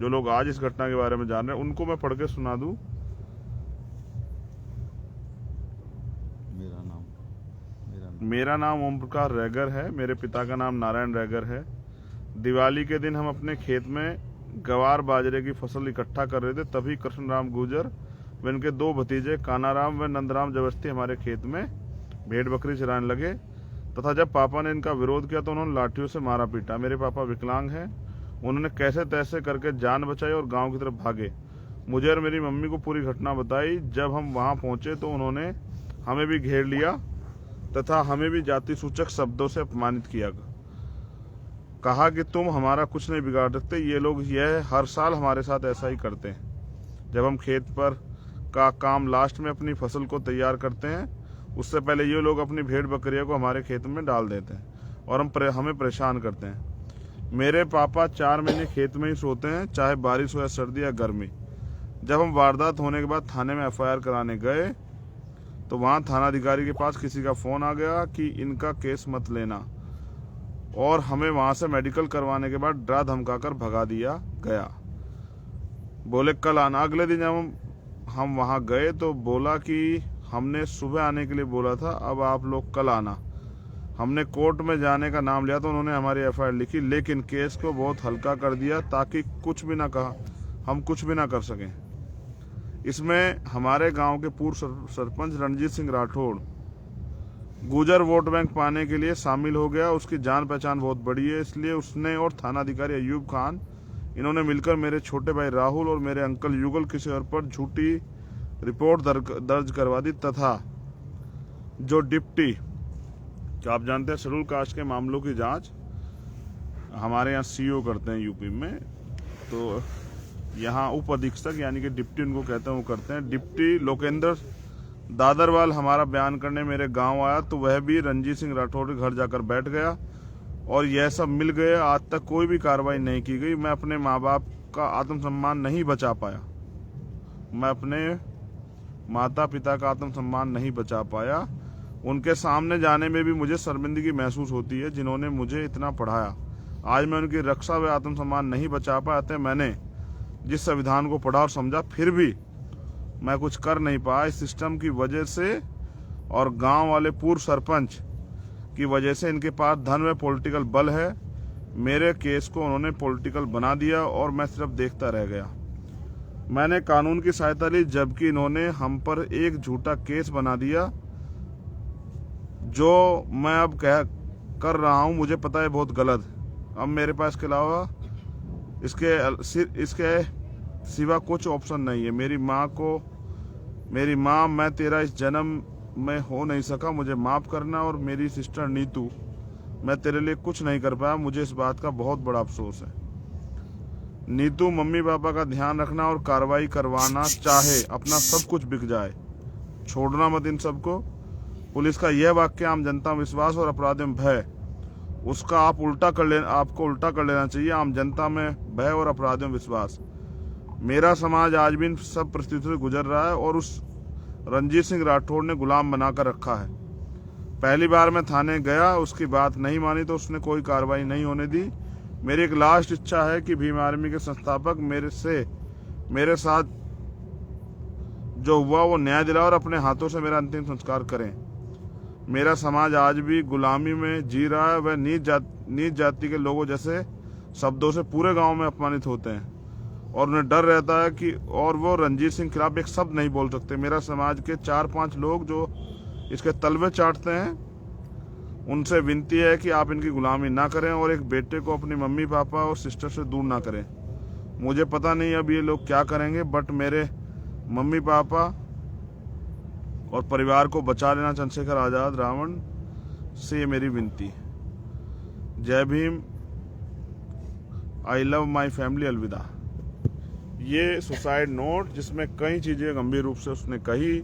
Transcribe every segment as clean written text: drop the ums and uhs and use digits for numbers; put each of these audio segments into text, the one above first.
जो लोग आज इस घटना के बारे में जान रहे हैं उनको मैं पढ़ के सुना दूं। मेरा नाम ओम प्रकाश रैगर है। मेरे पिता का नाम नारायण रैगर है। दिवाली के दिन हम अपने खेत में गवार बाजरे की फसल इकट्ठा कर रहे थे, तभी कृष्णराम गुर्जर व इनके 2 भतीजे कानाराम व नंदराम जबरदस्ती हमारे खेत में भेड़ बकरी चराने लगे तथा जब पापा ने इनका विरोध किया तो उन्होंने लाठियों से मारा पीटा। मेरे पापा विकलांग हैं। उन्होंने कैसे तैसे करके जान बचाई और गांव की तरफ भागे। मुझे और मेरी मम्मी को पूरी घटना बताई। जब हम वहां पहुंचे तो उन्होंने हमें भी घेर लिया तथा हमें भी जाति सूचक शब्दों से अपमानित किया। कहा कि तुम हमारा कुछ नहीं बिगाड़ सकते। ये लोग यह हर साल हमारे साथ ऐसा ही करते हैं। जब हम खेत पर का काम लास्ट में अपनी फसल को तैयार करते हैं, उससे पहले ये लोग अपनी भेड़ बकरियों को हमारे खेत में डाल देते हैं और हमें परेशान करते हैं। मेरे पापा 4 महीने खेत में ही सोते हैं, चाहे बारिश हो या सर्दी या गर्मी। जब हम वारदात होने के बाद थाने में FIR कराने गए तो वहाँ थानाधिकारी के पास किसी का फ़ोन आ गया कि इनका केस मत लेना, और हमें वहाँ से मेडिकल करवाने के बाद डरा धमका कर भगा दिया गया। बोले कल आना। अगले दिन जब हम वहाँ गए तो बोला कि हमने सुबह आने के लिए बोला था, अब आप लोग कल आना। हमने कोर्ट में जाने का नाम लिया तो उन्होंने हमारी FIR लिखी, लेकिन केस को बहुत हल्का कर दिया ताकि हम कुछ भी ना कर सकें। इसमें हमारे गांव के पूर्व सरपंच रणजीत सिंह राठौड़ गुर्जर वोट बैंक पाने के लिए शामिल हो गया। उसकी जान पहचान बहुत बड़ी है, इसलिए उसने और थानाधिकारी अयूब खान इन्होंने मिलकर मेरे छोटे भाई राहुल और मेरे अंकल युगल किशोर पर झूठी रिपोर्ट दर्ज करवा दी तथा जो डिप्टी, आप जानते हैं शेड्यूल कास्ट के मामलों की जांच हमारे यहाँ CO करते हैं यूपी में, तो यहाँ उप अधीक्षक यानी कि डिप्टी उनको कहते हैं वो करते हैं। डिप्टी लोकेंद्र दादरवाल हमारा बयान करने मेरे गांव आया तो वह भी रणजीत सिंह राठौड़ के घर जाकर बैठ गया और यह सब मिल गए। आज तक कोई भी कार्रवाई नहीं की गई। मैं अपने माँ बाप का आत्मसम्मान नहीं बचा पाया। मैं अपने माता पिता का आत्मसम्मान नहीं बचा पाया। उनके सामने जाने में भी मुझे शर्मिंदगी महसूस होती है, जिन्होंने मुझे इतना पढ़ाया। आज मैं उनकी रक्षा व आत्मसम्मान नहीं बचा पाया। अतः मैंने जिस संविधान को पढ़ा और समझा, फिर भी मैं कुछ कर नहीं पाया। इस सिस्टम की वजह से और गांव वाले पूर्व सरपंच की वजह से इनके पास धन व पॉलिटिकल बल है। मेरे केस को उन्होंने पॉलिटिकल बना दिया और मैं सिर्फ देखता रह गया। मैंने कानून की सहायता ली, जबकि इन्होंने हम पर एक झूठा केस बना दिया। जो मैं अब कर रहा हूं मुझे पता है बहुत गलत। अब मेरे पास के अलावा इसके सिवा कुछ ऑप्शन नहीं है। मेरी माँ, मैं तेरा इस जन्म में हो नहीं सका, मुझे माफ करना। और मेरी सिस्टर नीतू, मैं तेरे लिए कुछ नहीं कर पाया, मुझे इस बात का बहुत बड़ा अफसोस है। नीतू, मम्मी पापा का ध्यान रखना और कार्रवाई करवाना, चाहे अपना सब कुछ बिक जाए, छोड़ना मत इन सबको। पुलिस का यह वाक्य आम जनता में विश्वास और अपराधियों में भय, उसका आपको उल्टा कर लेना चाहिए। आम जनता में भय और अपराधियों में विश्वास। मेरा समाज आज भी इन सब परिस्थितियों से गुजर रहा है और उस रणजीत सिंह राठौड़ ने गुलाम बनाकर रखा है। पहली बार मैं थाने गया, उसकी बात नहीं मानी तो उसने कोई कार्रवाई नहीं होने दी। मेरी एक लास्ट इच्छा है कि भीम आर्मी के संस्थापक मेरे साथ जो हुआ वो न्याय दिलाए और अपने हाथों से मेरा अंतिम संस्कार करें। मेरा समाज आज भी गुलामी में जी रहा है। वह नीच जाति के लोगों जैसे शब्दों से पूरे गांव में अपमानित होते हैं और उन्हें डर रहता है कि और वो रणजीत सिंह के खिलाफ एक शब्द नहीं बोल सकते। मेरा समाज के 4-5 लोग जो इसके तलवे चाटते हैं, उनसे विनती है कि आप इनकी गुलामी ना करें और एक बेटे को अपनी मम्मी पापा और सिस्टर से दूर ना करें। मुझे पता नहीं अब ये लोग क्या करेंगे, बट मेरे मम्मी पापा और परिवार को बचा लेना। चंद्रशेखर आजाद रावण से ये मेरी विनती। जय Bhim. I love my family. अलविदा। ये सुसाइड नोट जिसमें कई चीजें गंभीर रूप से उसने कही,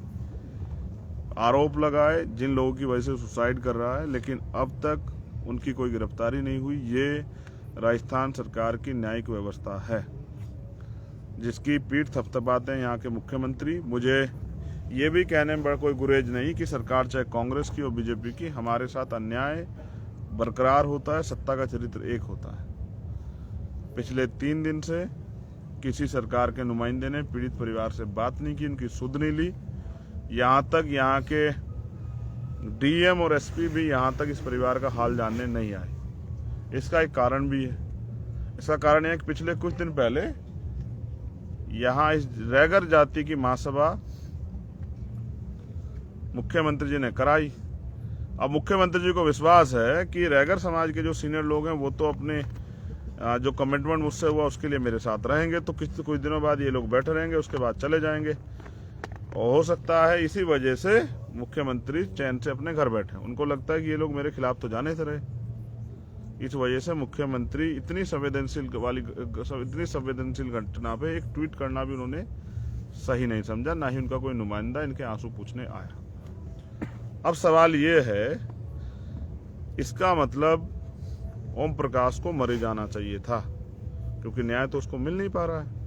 आरोप लगाए जिन लोगों की वजह से सुसाइड कर रहा है, लेकिन अब तक उनकी कोई गिरफ्तारी नहीं हुई। ये राजस्थान सरकार की न्यायिक व्यवस्था है जिसकी पीठ थपथपाते हैं यहाँ के मुख्यमंत्री। मुझे ये भी कहने में बड़ा कोई गुरेज नहीं कि सरकार चाहे कांग्रेस की हो बीजेपी की, हमारे साथ अन्याय बरकरार होता है, सत्ता का चरित्र एक होता है। पिछले 3 दिन से किसी सरकार के नुमाइंदे ने पीड़ित परिवार से बात नहीं की, उनकी सुध नहीं ली। यहाँ तक यहाँ के डीएम और एसपी भी यहाँ तक इस परिवार का हाल जानने नहीं आए। इसका एक कारण भी है। इसका कारण यह है कि पिछले कुछ दिन पहले यहाँ इस रैगर जाति की महासभा मुख्यमंत्री जी ने कराई। अब मुख्यमंत्री जी को विश्वास है कि रैगर समाज के जो सीनियर लोग हैं वो तो अपने जो कमिटमेंट मुझसे हुआ उसके लिए मेरे साथ रहेंगे, तो कुछ दिनों बाद ये लोग बैठे रहेंगे, उसके बाद चले जाएंगे। और हो सकता है इसी वजह से मुख्यमंत्री चैन से अपने घर बैठे। उनको लगता है कि ये लोग मेरे खिलाफ तो जाने से रहे। इस वजह से मुख्यमंत्री इतनी संवेदनशील घटना पे एक ट्वीट करना भी उन्होंने सही नहीं समझा, ना ही उनका कोई नुमाइंदा इनके आंसू पूछने आया। अब सवाल ये है, इसका मतलब ओम प्रकाश को मरे जाना चाहिए था, क्योंकि न्याय तो उसको मिल नहीं पा रहा है।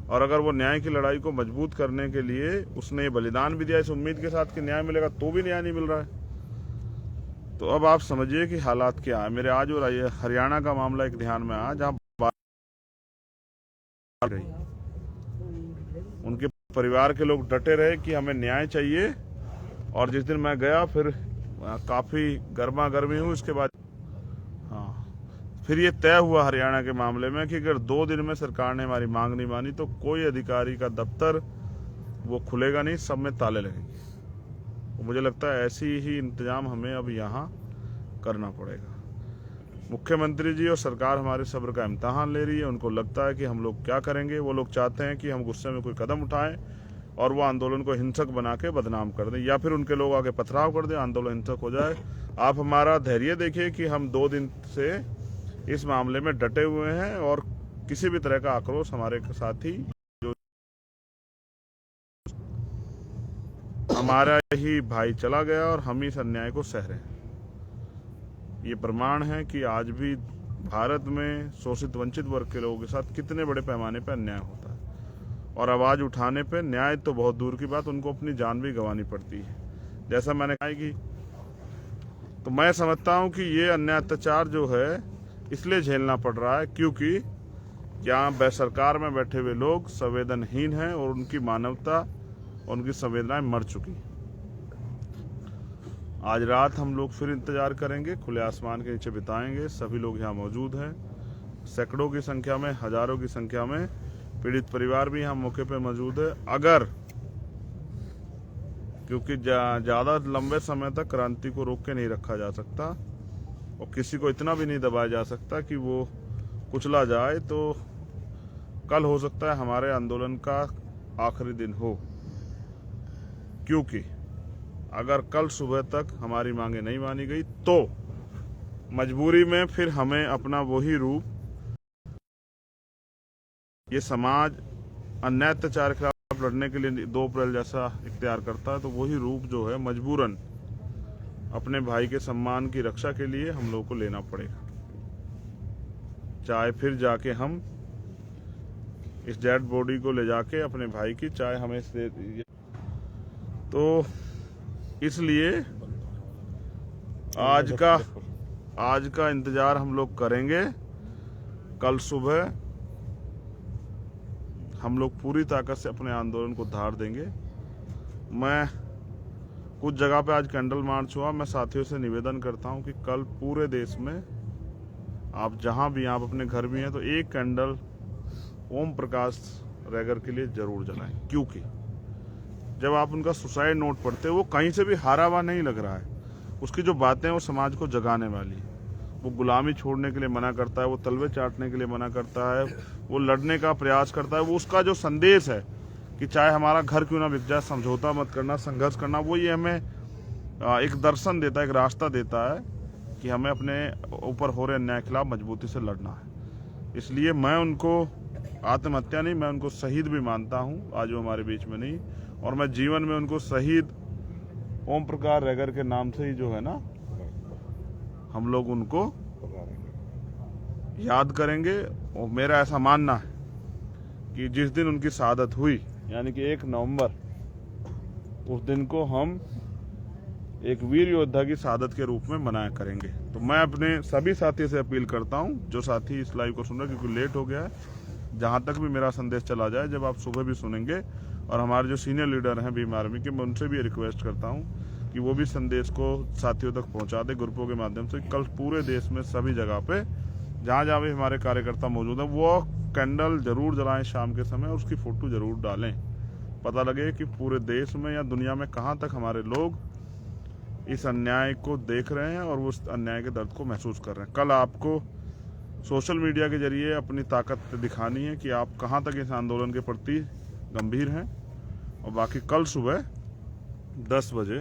और अगर वो न्याय की लड़ाई को मजबूत करने के लिए उसने ये बलिदान भी दिया इस उम्मीद के साथ कि न्याय मिलेगा, तो भी न्याय नहीं मिल रहा है। तो अब आप समझिए कि हालात क्या है। मेरे आज और हरियाणा का मामला एक ध्यान में आया, जहां उनके परिवार के लोग डटे रहे कि हमें न्याय चाहिए। और जिस दिन मैं गया फिर काफी गर्मा गर्मी हुई। उसके बाद फिर ये तय हुआ हरियाणा के मामले में कि अगर 2 दिन में सरकार ने हमारी मांग नहीं मानी तो कोई अधिकारी का दफ्तर वो खुलेगा नहीं, सब में ताले लगेंगे। तो मुझे लगता है ऐसी ही इंतजाम हमें अब यहाँ करना पड़ेगा। मुख्यमंत्री जी और सरकार हमारे सब्र का इम्तिहान ले रही है। उनको लगता है कि हम लोग क्या करेंगे। वो लोग चाहते हैं कि हम गुस्से में कोई कदम उठाएं और वो आंदोलन को हिंसक बना के बदनाम कर दें, या फिर उनके लोग आगे पथराव कर दें, आंदोलन हिंसक हो जाए। आप हमारा धैर्य देखिए कि हम 2 दिन से इस मामले में डटे हुए हैं और किसी भी तरह का आक्रोश हमारे साथी जो हमारा ही भाई चला गया और हम इस अन्याय को सह रहे हैं। ये प्रमाण है कि आज भी भारत में शोषित वंचित वर्ग के लोगों के साथ कितने बड़े पैमाने पर अन्याय होता है। और आवाज उठाने पे न्याय तो बहुत दूर की बात, उनको अपनी जान भी गंवानी पड़ती है। जैसा मैंने कहा कि तो मैं समझता हूं कि ये अन्याय अत्याचार जो है इसलिए झेलना पड़ रहा है क्योंकि यहाँ सरकार में बैठे हुए लोग संवेदनहीन हैं और उनकी मानवता, उनकी संवेदनाएं मर चुकी। आज रात हम लोग फिर इंतजार करेंगे, खुले आसमान के नीचे बिताएंगे। सभी लोग यहाँ मौजूद हैं, सैकड़ों की संख्या में, हजारों की संख्या में पीड़ित परिवार भी यहाँ मौके पे मौजूद है। अगर क्योंकि ज्यादा लंबे समय तक क्रांति को रोक के नहीं रखा जा सकता और किसी को इतना भी नहीं दबाया जा सकता कि वो कुचला जाए, तो कल हो सकता है हमारे आंदोलन का आखिरी दिन हो। क्योंकि अगर कल सुबह तक हमारी मांगे नहीं मानी गई तो मजबूरी में फिर हमें अपना वही रूप, ये समाज अन्याय अत्याचार के खिलाफ लड़ने के लिए 2 अप्रैल जैसा इख्तियार करता है, तो वही रूप जो है मजबूरन अपने भाई के सम्मान की रक्षा के लिए हम लोगों को लेना पड़ेगा। चाहे फिर जाके हम इस डेड बॉडी को ले जाके अपने भाई की, चाहे हमें तो इसलिए आज का इंतजार हम लोग करेंगे। कल सुबह हम लोग पूरी ताकत से अपने आंदोलन को धार देंगे। मैं कुछ जगह पे आज कैंडल मार्च हुआ। मैं साथियों से निवेदन करता हूं कि कल पूरे देश में आप जहां भी, आप अपने घर भी हैं, तो एक कैंडल ओम प्रकाश रैगर के लिए जरूर जलाएं। क्योंकि जब आप उनका सुसाइड नोट पढ़ते हो, वो कहीं से भी हारा हुआ नहीं लग रहा है। उसकी जो बातें हैं वो समाज को जगाने वाली है। वो गुलामी छोड़ने के लिए मना करता है, वो तलवे चाटने के लिए मना करता है, वो लड़ने का प्रयास करता है। वो उसका जो संदेश है कि चाहे हमारा घर क्यों ना बिक जाए, समझौता मत करना, संघर्ष करना, वो ये हमें एक दर्शन देता है, एक रास्ता देता है कि हमें अपने ऊपर हो रहे अन्याय के खिलाफ मजबूती से लड़ना है। इसलिए मैं उनको आत्महत्या नहीं, मैं उनको शहीद भी मानता हूँ। आज वो हमारे बीच में नहीं, और मैं जीवन में उनको शहीद ओम प्रकाश रैगर के नाम से ही जो है ना, हम लोग उनको याद करेंगे। और मेरा ऐसा मानना है कि जिस दिन उनकी शहादत हुई, यानी कि 1 नवंबर, उस दिन को हम एक वीर योद्धा की शहादत के रूप में मनाया करेंगे। तो मैं अपने सभी साथी से अपील करता हूं, जो साथी इस लाइव को सुन रहे हैं, क्योंकि लेट हो गया है, जहां तक भी मेरा संदेश चला जाए, जब आप सुबह भी सुनेंगे, और हमारे जो सीनियर लीडर हैं भीम आर्मी के, मैं उनसे भी रिक्वेस्ट करता हूं कि वो भी संदेश को साथियों तक पहुंचा दे ग्रुपों के माध्यम से। कल पूरे देश में सभी जगह पे जहां जहां भी हमारे कार्यकर्ता मौजूद हैं, वो कैंडल जरूर जलाएं शाम के समय, और उसकी फोटो जरूर डालें। पता लगे कि पूरे देश में या दुनिया में कहां तक हमारे लोग इस अन्याय को देख रहे हैं और वो उस अन्याय के दर्द को महसूस कर रहे हैं। कल आपको सोशल मीडिया के जरिए अपनी ताकत दिखानी है कि आप कहां तक इस आंदोलन के प्रति गंभीर हैं। और बाकी कल सुबह 10 बजे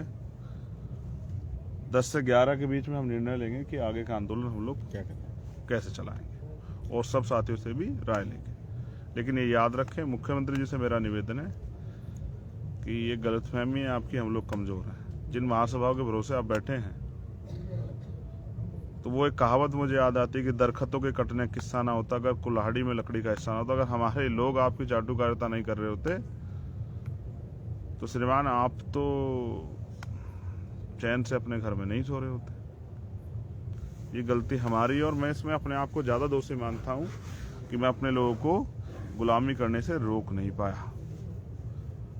10 से 11 के बीच में हम निर्णय लेंगे कि आगे का आंदोलन हम लोग क्या करें? कैसे चलाएंगे, और सब साथियों से भी राय लेंगे। लेकिन ये याद रखें, मुख्यमंत्री जी से मेरा निवेदन है कि ये गलतफहमी है आपकी, हम लोग कमजोर हैं। जिन महासभाओं के भरोसे आप बैठे हैं, तो वो एक कहावत मुझे याद आती है कि दरख्तों के कटने किस्सा ना होता अगर कुल्हाड़ी में लकड़ी का हिस्सा ना होता। अगर हमारे लोग आपकी चाटुकारिता नहीं कर रहे होते तो श्रीमान आप तो चैन से अपने घर में नहीं सो रहे होते। ये गलती हमारी, और मैं इसमें अपने आप को ज्यादा दोषी मानता हूं कि मैं अपने लोगों को गुलामी करने से रोक नहीं पाया,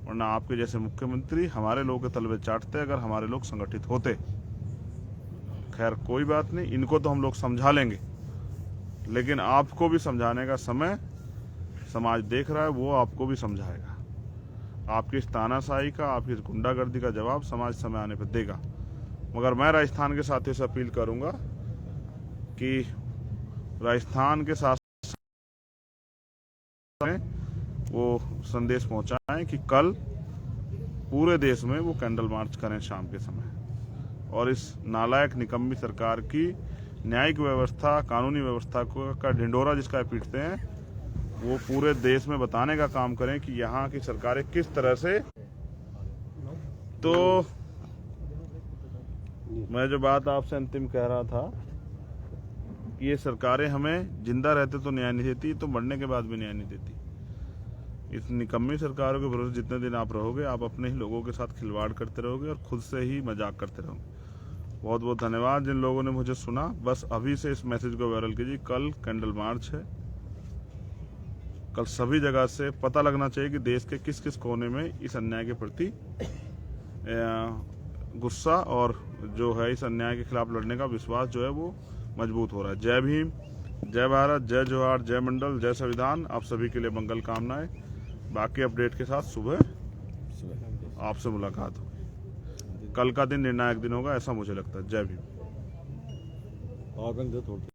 वरना आपके जैसे मुख्यमंत्री हमारे लोगों के तलवे चाटते अगर हमारे लोग संगठित होते। खैर कोई बात नहीं, इनको तो हम लोग समझा लेंगे, लेकिन आपको भी समझाने का समय समाज देख रहा है, वो आपको भी समझाएगा। आपकी इस तानाशाही का, आपकी इस गुंडागर्दी का जवाब समाज समय आने पर देगा। मगर मैं राजस्थान के साथियों से अपील करूंगा कि राजस्थान के साथ वो संदेश पहुंचाएं कि कल पूरे देश में वो कैंडल मार्च करें शाम के समय, और इस नालायक निकम्मी सरकार की न्यायिक व्यवस्था, कानूनी व्यवस्था का ढिंडोरा जिसका पीटते हैं, वो पूरे देश में बताने का काम करें कि यहाँ की सरकारें किस तरह से। तो मैं जो बात आपसे अंतिम कह रहा था कि ये सरकारें हमें जिंदा रहते तो न्याय नहीं देती, तो मरने के बाद भी न्याय नहीं देती। इस निकम्मी सरकारों के भरोसे जितने दिन आप रहोगे, आप अपने ही लोगों के साथ खिलवाड़ करते रहोगे और खुद से ही मजाक करते रहोगे। बहुत बहुत धन्यवाद जिन लोगों ने मुझे सुना। बस अभी से इस मैसेज को वायरल कीजिए, कल कैंडल मार्च है। कल सभी जगह से पता लगना चाहिए कि देश के किस किस कोने में इस अन्याय के प्रति गुस्सा और जो है इस अन्याय के खिलाफ लड़ने का विश्वास जो है वो मजबूत हो रहा है। जय भीम, जय भारत, जय जोहार, जय मंडल, जय संविधान। आप सभी के लिए मंगल कामनाएं। बाकी अपडेट के साथ सुबह आपसे मुलाकात होगी। कल का दिन निर्णायक दिन होगा, ऐसा मुझे लगता है। जय भीम। और